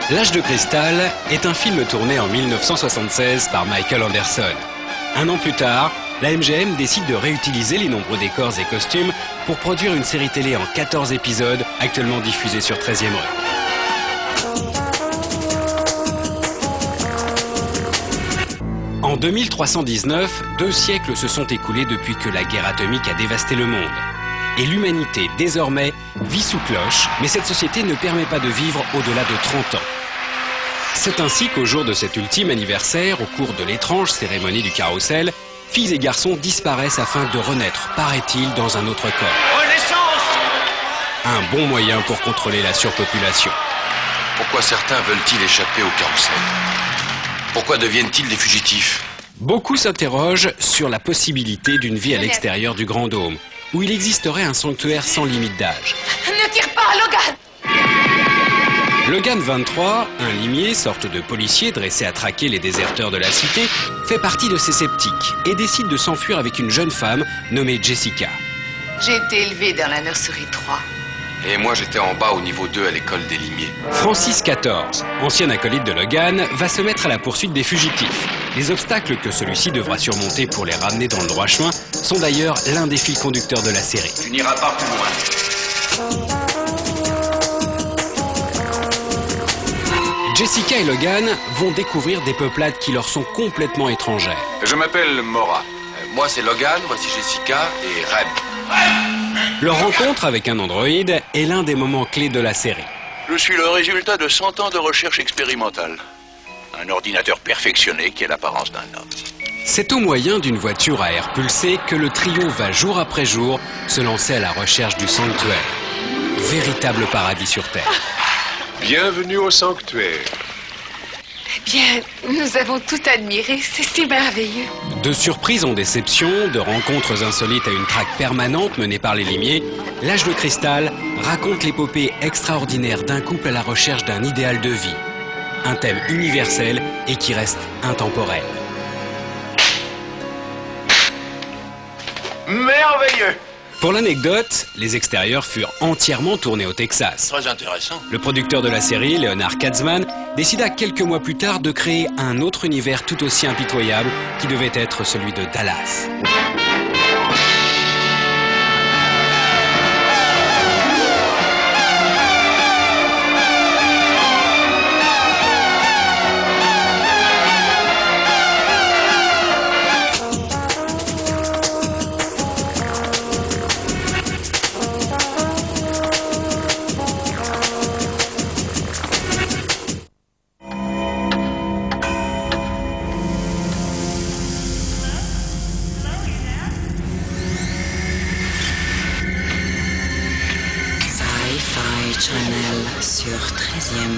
L'Âge de cristal est un film tourné en 1976 par Michael Anderson. Un an plus tard, la MGM décide de réutiliser les nombreux décors et costumes pour produire une série télé en 14 épisodes actuellement diffusée sur 13e rue. En 2319, 2 siècles se sont écoulés depuis que la guerre atomique a dévasté le monde. Et l'humanité, désormais, vit sous cloche, mais cette société ne permet pas de vivre au-delà de 30 ans. C'est ainsi qu'au jour de cet ultime anniversaire, au cours de l'étrange cérémonie du carrousel, filles et garçons disparaissent afin de renaître, paraît-il, dans un autre corps. Renaissance! Un bon moyen pour contrôler la surpopulation. Pourquoi certains veulent-ils échapper au carrousel? Pourquoi deviennent-ils des fugitifs? Beaucoup s'interrogent sur la possibilité d'une vie à l'extérieur du Grand Dôme, où il existerait un sanctuaire sans limite d'âge. Ne tire pas, Logan! Logan 23, un limier, sorte de policier dressé à traquer les déserteurs de la cité, fait partie de ces sceptiques et décide de s'enfuir avec une jeune femme nommée Jessica. J'ai été élevée dans la nurserie 3. Et moi j'étais en bas au niveau 2 à l'école des limiers. Francis XIV, ancien acolyte de Logan, va se mettre à la poursuite des fugitifs. Les obstacles que celui-ci devra surmonter pour les ramener dans le droit chemin sont d'ailleurs l'un des fils conducteurs de la série. Tu n'iras pas plus loin. Jessica et Logan vont découvrir des peuplades qui leur sont complètement étrangères. Je m'appelle Mora. Moi c'est Logan, voici Jessica et Reb. Leur rencontre avec un androïde est l'un des moments clés de la série. Je suis le résultat de 100 ans de recherche expérimentale. Un ordinateur perfectionné qui a l'apparence d'un homme. C'est au moyen d'une voiture à air pulsé que le trio va jour après jour se lancer à la recherche du sanctuaire. Véritable paradis sur Terre. Bienvenue au sanctuaire. Eh bien, nous avons tout admiré, c'est si merveilleux. De surprise en déception, de rencontres insolites à une traque permanente menée par les limiers, L'Âge de cristal raconte l'épopée extraordinaire d'un couple à la recherche d'un idéal de vie. Un thème universel et qui reste intemporel. Merveilleux! Pour l'anecdote, les extérieurs furent entièrement tournés au Texas. Très intéressant. Le producteur de la série, Leonard Katzman, décida quelques mois plus tard de créer un autre univers tout aussi impitoyable qui devait être celui de Dallas. Channel sur 13e.